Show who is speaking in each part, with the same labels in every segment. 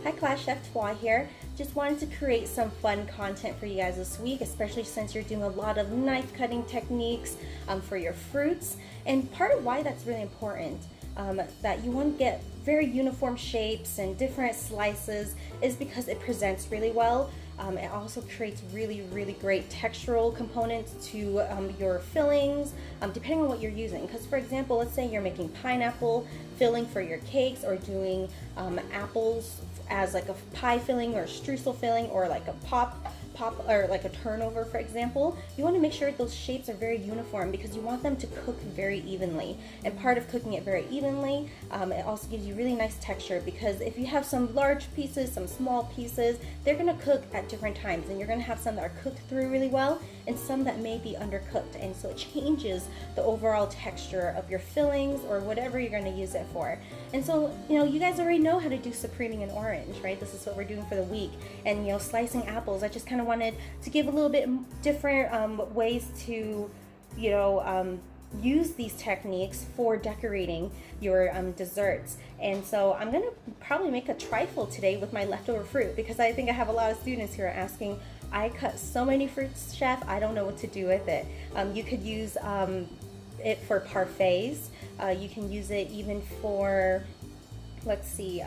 Speaker 1: Hi class, Chef Twa here. Just wanted to create some fun content for you guys this week, especially since you're doing a lot of knife cutting techniques for your fruits. And part of why that's really important, that you want to get very uniform shapes and different slices, is because it presents really well. It also creates really great textural components to your fillings, depending on what you're using. Because for example, let's say you're making pineapple filling for your cakes, or doing apples as like a pie filling or a streusel filling, or like a pop or like a turnover, for example. You want to make sure those shapes are very uniform because you want them to cook very evenly. And part of cooking it very evenly, it also gives you really nice texture, because if you have some large pieces, some small pieces, they're going to cook at different times, and you're going to have some that are cooked through really well and some that may be undercooked, and so it changes the overall texture of your fillings or whatever you're going to use it for. And so, you know, you guys already know how to do supreming an orange, right? This is what we're doing for the week. And, you know, slicing apples, I just kind of wanted to give a little bit different ways to, you know, use these techniques for decorating your desserts. And so I'm gonna probably make a trifle today with my leftover fruit, because I think I have a lot of students who are asking, I cut so many fruits, Chef, I don't know what to do with it. You could use it for parfaits. You can use it even for, let's see,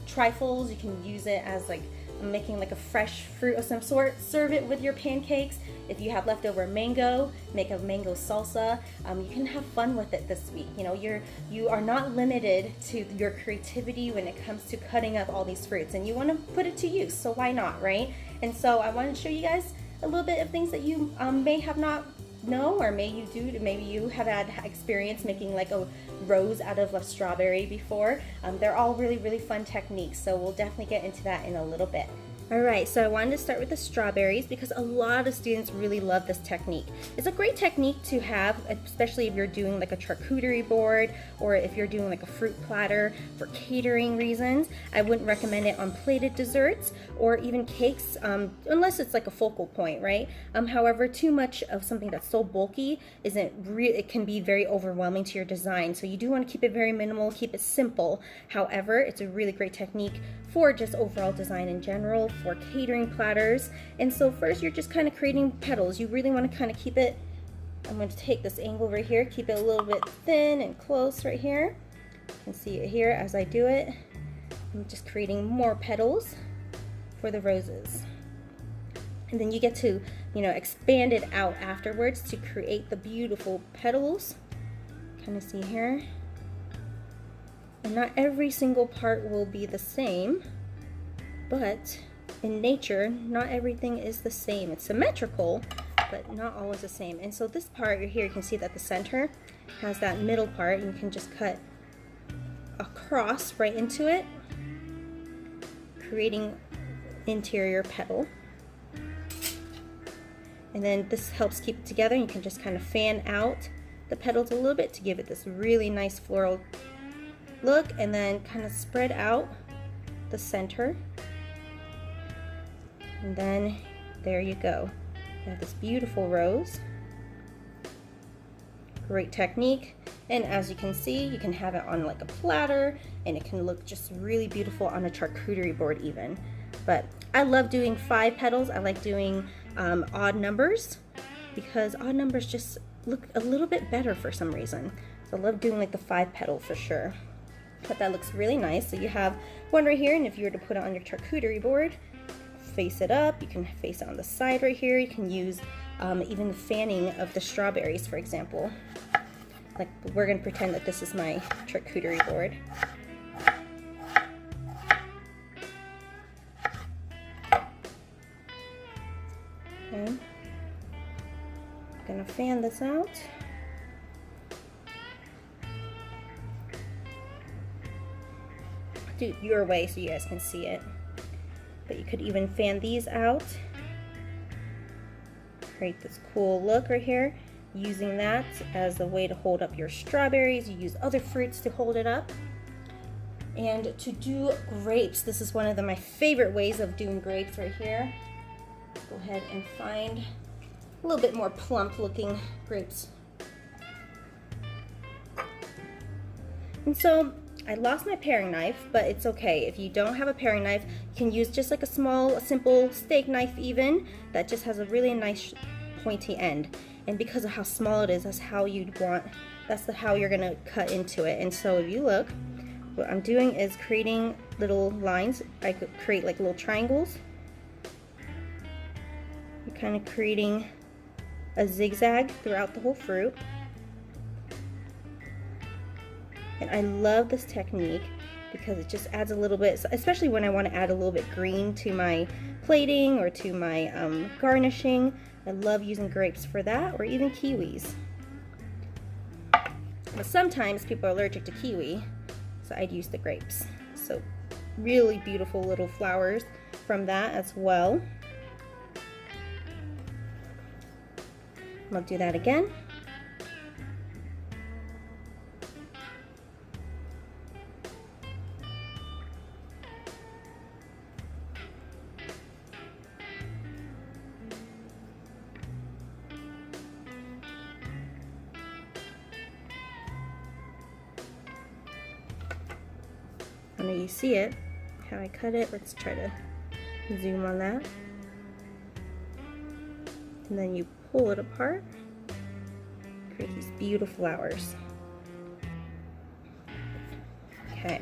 Speaker 1: trifles. You can use it as like making like a fresh fruit of some sort. Serve it with your pancakes. If you have leftover mango, make a mango salsa. You can have fun with it this week. You know, you are not limited to your creativity when it comes to cutting up all these fruits, and you want to put it to use, so why not, right? And so I wanted to show you guys a little bit of things that you may have not know, or maybe you have had experience making like a rose out of a strawberry before. They're all really fun techniques, so we'll definitely get into that in a little bit. Alright, so I wanted to start with the strawberries because a lot of students really love this technique. It's a great technique to have, especially if you're doing like a charcuterie board, or if you're doing like a fruit platter for catering reasons. I wouldn't recommend it on plated desserts or even cakes, unless it's like a focal point, right? However, too much of something that's so bulky it can be very overwhelming to your design. So you do want to keep it very minimal, keep it simple. However, it's a really great technique for just overall design in general, for catering platters. And so first, you're just kind of creating petals. You really want to kind of keep it, I'm going to take this angle right here, keep it a little bit thin and close right here. You can see it here as I do it. I'm just creating more petals for the roses. And then you get to, you know, expand it out afterwards to create the beautiful petals. Kind of see here. And not every single part will be the same, but in nature, not everything is the same. It's symmetrical, but not always the same. And so this part here, you can see that the center has that middle part, and you can just cut across right into it, creating interior petal. And then this helps keep it together. You can just kind of fan out the petals a little bit to give it this really nice floral look, and then kind of spread out the center. And then there you go. You have this beautiful rose. Great technique. And as you can see, you can have it on like a platter, and it can look just really beautiful on a charcuterie board even. But I love doing 5 petals. I like doing odd numbers, because odd numbers just look a little bit better for some reason. So I love doing like the 5 petal for sure. But that looks really nice. So you have one right here, and if you were to put it on your charcuterie board, face it up. You can face it on the side right here. You can use even the fanning of the strawberries, for example. Like, we're going to pretend that this is my charcuterie board. Okay. I'm going to fan this out. Do it your way so you guys can see it. But you could even fan these out. Create this cool look right here. Using that as a way to hold up your strawberries. You use other fruits to hold it up. And to do grapes, this is one of my favorite ways of doing grapes right here. Go ahead and find a little bit more plump looking grapes. And so I lost my paring knife, but it's okay. If you don't have a paring knife, you can use just like a small, simple steak knife even, that just has a really nice pointy end. And because of how small it is, that's how you'd want, how you're gonna cut into it. And so if you look, what I'm doing is creating little lines. I could create like little triangles. I'm kind of creating a zigzag throughout the whole fruit. And I love this technique because it just adds a little bit, especially when I want to add a little bit green to my plating or to my garnishing. I love using grapes for that, or even kiwis. But sometimes people are allergic to kiwi, so I'd use the grapes. So really beautiful little flowers from that as well. I'll do that again. I know you see it, how I cut it. Let's try to zoom on that. And then you pull it apart, create these beautiful flowers. Okay.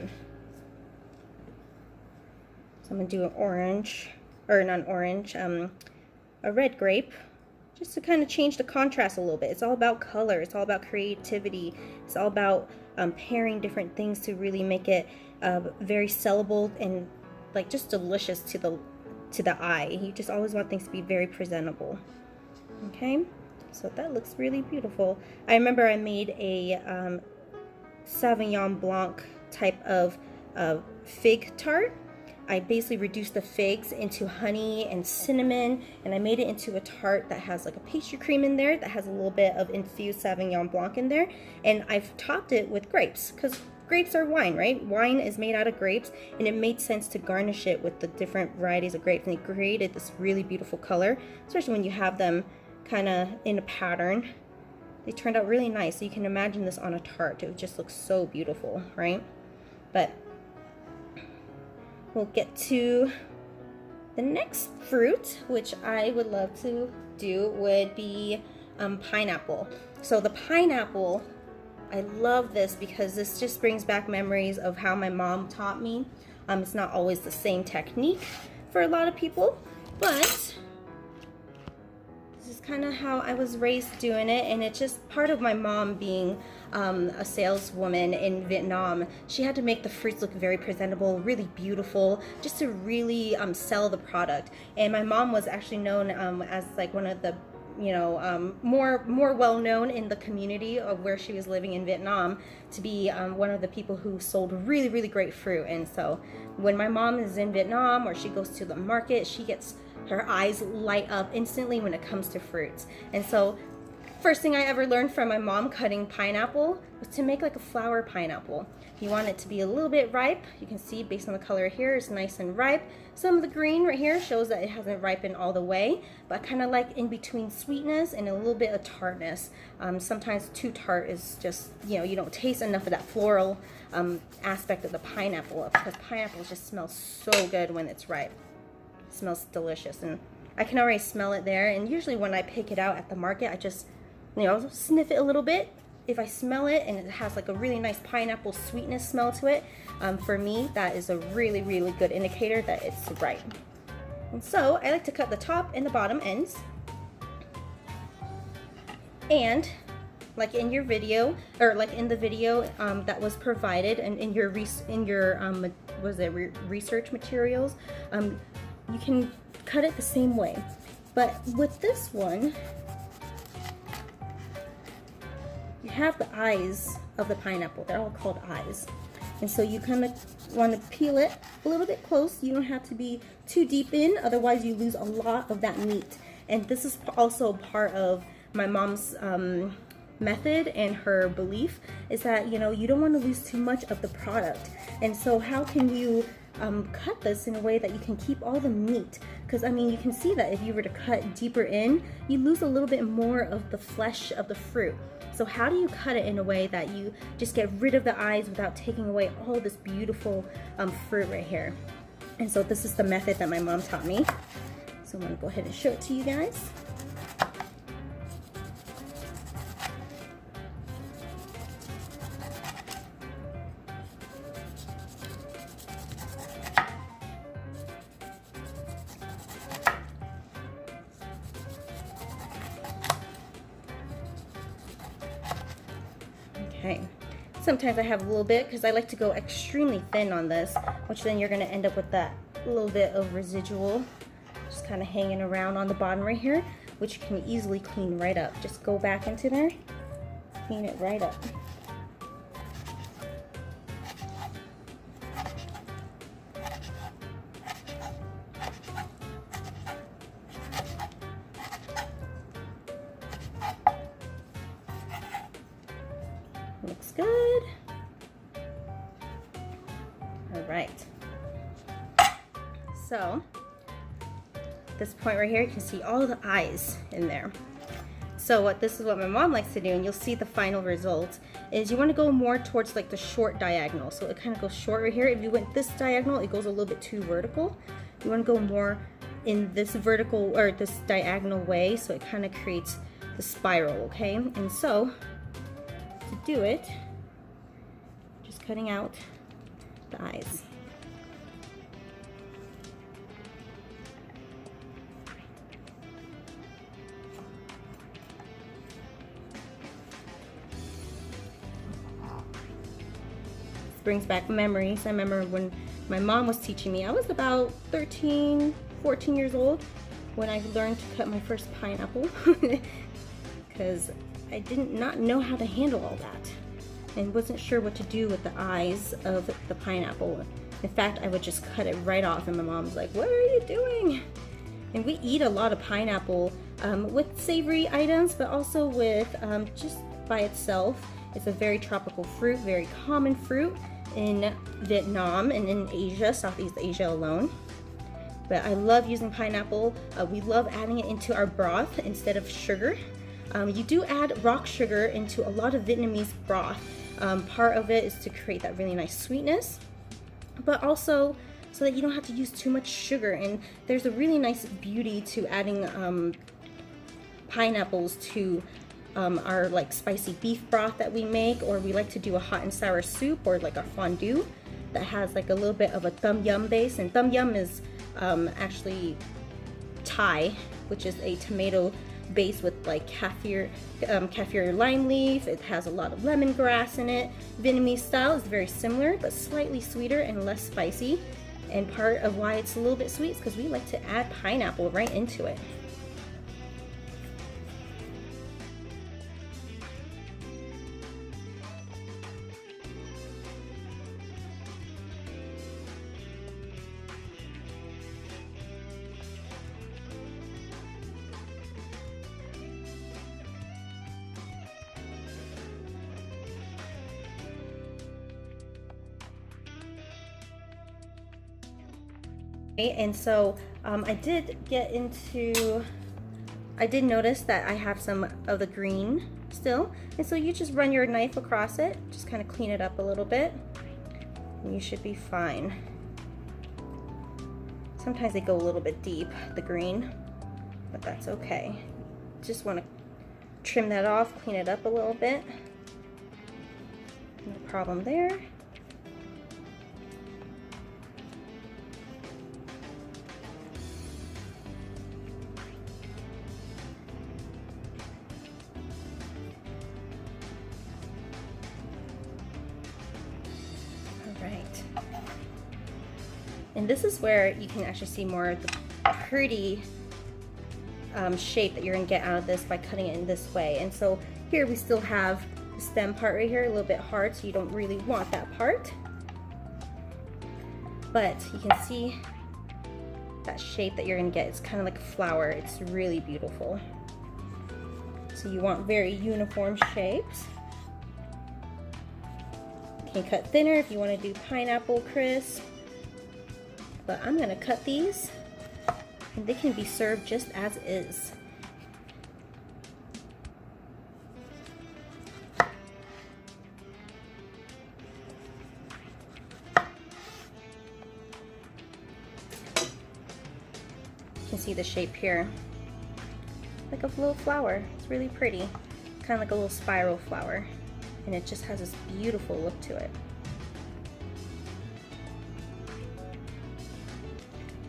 Speaker 1: So I'm gonna do an orange, or not an orange, a red grape, just to kind of change the contrast a little bit. It's all about color, it's all about creativity, it's all about pairing different things to really make it very sellable and like just delicious to the eye. You just always want things to be very presentable. Okay, so that looks really beautiful. I remember I made a Sauvignon Blanc type of fig tart. I basically reduced the figs into honey and cinnamon, and I made it into a tart that has like a pastry cream in there that has a little bit of infused Sauvignon Blanc in there, and I've topped it with grapes because grapes are wine, right? Wine is made out of grapes, and it made sense to garnish it with the different varieties of grapes, and it created this really beautiful color, especially when you have them kind of in a pattern. They turned out really nice. So you can imagine this on a tart. It just looks so beautiful, right? But we'll get to the next fruit, which I would love to do, would be pineapple. So the pineapple, I love this because this just brings back memories of how my mom taught me. It's not always the same technique for a lot of people, but this is kind of how I was raised doing it, and it's just part of my mom being a saleswoman in Vietnam. She had to make the fruits look very presentable, really beautiful, just to really sell the product. And my mom was actually known as like one of the more well known in the community of where she was living in Vietnam, to be one of the people who sold really great fruit. And so when my mom is in Vietnam or she goes to the market, she gets her eyes light up instantly when it comes to fruits. And so first thing I ever learned from my mom cutting pineapple was to make like a flower pineapple. You want it to be a little bit ripe. You can see based on the color here, it's nice and ripe. Some of the green right here shows that it hasn't ripened all the way, but I kind of like in between sweetness and a little bit of tartness. Sometimes too tart is just, you don't taste enough of that floral aspect of the pineapple, because pineapple just smells so good when it's ripe. It smells delicious, and I can already smell it there. And usually when I pick it out at the market, I just sniff it a little bit. If I smell it and it has like a really nice pineapple sweetness smell to it, for me that is a really good indicator that it's ripe. And so I like to cut the top and the bottom ends, and like in your video, or like in the video that was provided, and in your research materials, you can cut it the same way. But with this one, you have the eyes of the pineapple. They're all called eyes. And so you kind of want to peel it a little bit close. You don't have to be too deep in, otherwise you lose a lot of that meat. And this is also part of my mom's method and her belief, is that you don't want to lose too much of the product. And so how can you cut this in a way that you can keep all the meat. Because I mean, you can see that if you were to cut deeper in, you lose a little bit more of the flesh of the fruit. So how do you cut it in a way that you just get rid of the eyes without taking away all this beautiful fruit right here? And so this is the method that my mom taught me. So I'm gonna go ahead and show it to you guys. Okay, sometimes I have a little bit because I like to go extremely thin on this, which then you're going to end up with that little bit of residual just kind of hanging around on the bottom right here, which you can easily clean right up. Just go back into there, clean it right up. Looks good. All right. So, this point right here, you can see all the eyes in there. So this is what my mom likes to do, and you'll see the final result, is you want to go more towards like the short diagonal. So it kind of goes short right here. If you went this diagonal, it goes a little bit too vertical. You want to go more in this vertical or this diagonal way, so it kind of creates the spiral, okay? And so, to do it, just cutting out the eyes. This brings back memories. I remember when my mom was teaching me. I was about 13, 14 years old when I learned to cut my first pineapple because I did not know how to handle all that and wasn't sure what to do with the eyes of the pineapple. In fact, I would just cut it right off, and my mom's like, "What are you doing?" And we eat a lot of pineapple with savory items, but also with just by itself. It's a very tropical fruit, very common fruit in Vietnam and in Asia, Southeast Asia alone. But I love using pineapple. We love adding it into our broth instead of sugar. You do add rock sugar into a lot of Vietnamese broth. Part of it is to create that really nice sweetness, but also so that you don't have to use too much sugar. And there's a really nice beauty to adding pineapples to our like spicy beef broth that we make, or we like to do a hot and sour soup or like a fondue that has like a little bit of a tom yum base. And tom yum is actually Thai, which is a tomato base with like kaffir lime leaf. It has a lot of lemongrass in it. Vietnamese style is very similar but slightly sweeter and less spicy, and part of why it's a little bit sweet is because we like to add pineapple right into it. And so I did notice that I have some of the green still, and so you just run your knife across it, just kind of clean it up a little bit, and you should be fine. Sometimes they go a little bit deep, the green, but that's okay. Just want to trim that off, clean it up a little bit. No problem there. And this is where you can actually see more of the pretty shape that you're gonna get out of this by cutting it in this way. And so here we still have the stem part right here, a little bit hard, so you don't really want that part. But you can see that shape that you're gonna get. It's kind of like a flower. It's really beautiful. So you want very uniform shapes. You can cut thinner if you want to do pineapple crisp. but I'm gonna cut these and they can be served just as is. You can see the shape here, like a little flower. It's really pretty, kind of like a little spiral flower, and it just has this beautiful look to it.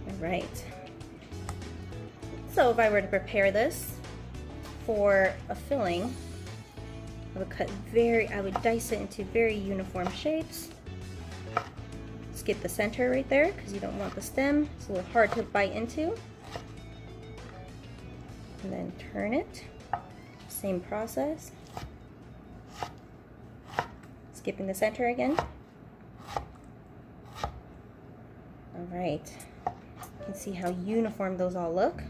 Speaker 1: All right, so if I were to prepare this for a filling, I would dice it into very uniform shapes. Skip the center right there because you don't want the stem. It's a little hard to bite into. And then turn it, same process. Skipping the center again. All right, you can see how uniform those all look.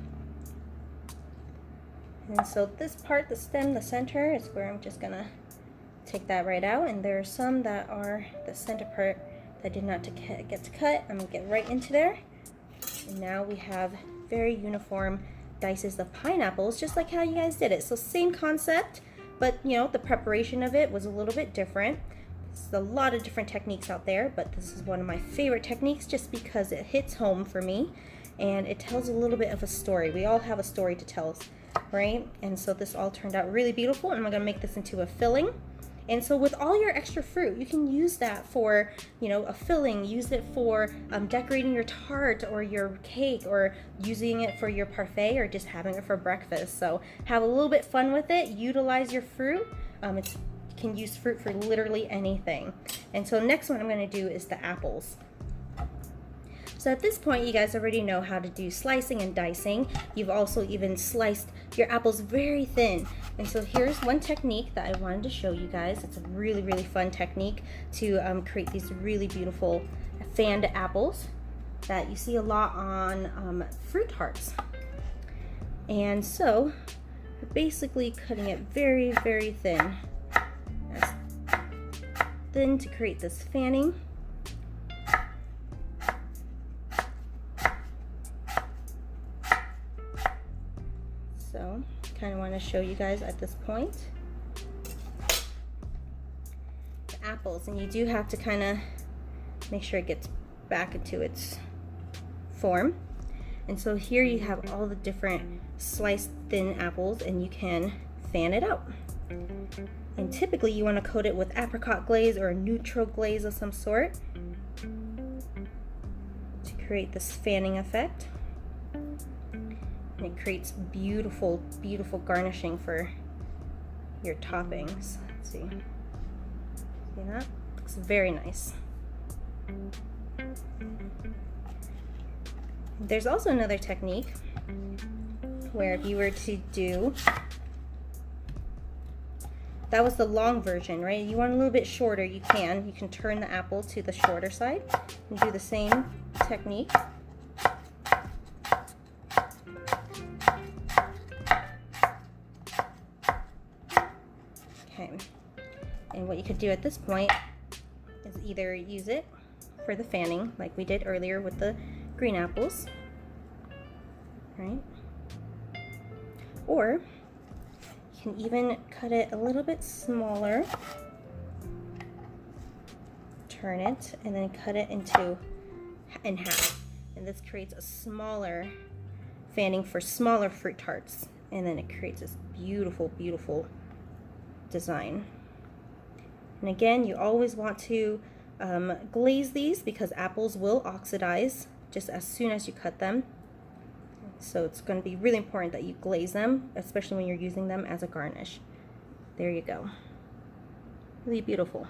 Speaker 1: And so this part, the stem, the center, is where I'm just gonna take that right out. And there are some that are the center part that did not get to cut. I'm gonna get right into there. And now we have very uniform dices of pineapples, just like how you guys did it. So same concept, but you know, the preparation of it was a little bit different. There's a lot of different techniques out there, but this is one of my favorite techniques just because it hits home for me and it tells a little bit of a story. We all have a story to tell, right? And so this all turned out really beautiful, and I'm gonna make this into a filling. And so with all your extra fruit, you can use that for, you know, a filling, use it for decorating your tart or your cake, or using it for your parfait, or just having it for breakfast. So have a little bit fun with it, utilize your fruit. You can use fruit for literally anything. And so next one I'm gonna do is the apples. So at this point, you guys already know how to do slicing and dicing. You've also even sliced your apples very thin. And so here's one technique that I wanted to show you guys. It's a really, really fun technique to create these really beautiful fanned apples that you see a lot on fruit tarts. And so you're basically cutting it very, very thin. That's thin to create this fanning. So, kind of want to show you guys at this point the apples, and you do have to kind of make sure it gets back into its form. And so here you have all the different sliced thin apples, and you can fan it out. And typically you want to coat it with apricot glaze or a neutral glaze of some sort to create this fanning effect. And it creates beautiful, beautiful garnishing for your toppings. Let's see. See that? Looks very nice. There's also another technique where if you were to do, that was the long version, right? You want a little bit shorter, you can turn the apple to the shorter side and do the same technique. And what you could do at this point is either use it for the fanning, like we did earlier with the green apples, right? Or you can even cut it a little bit smaller, turn it, and then cut it in half. And this creates a smaller fanning for smaller fruit tarts. And then it creates this beautiful, beautiful design. And again, you always want to glaze these because apples will oxidize just as soon as you cut them. So it's going to be really important that you glaze them, especially when you're using them as a garnish. There you go. Really beautiful.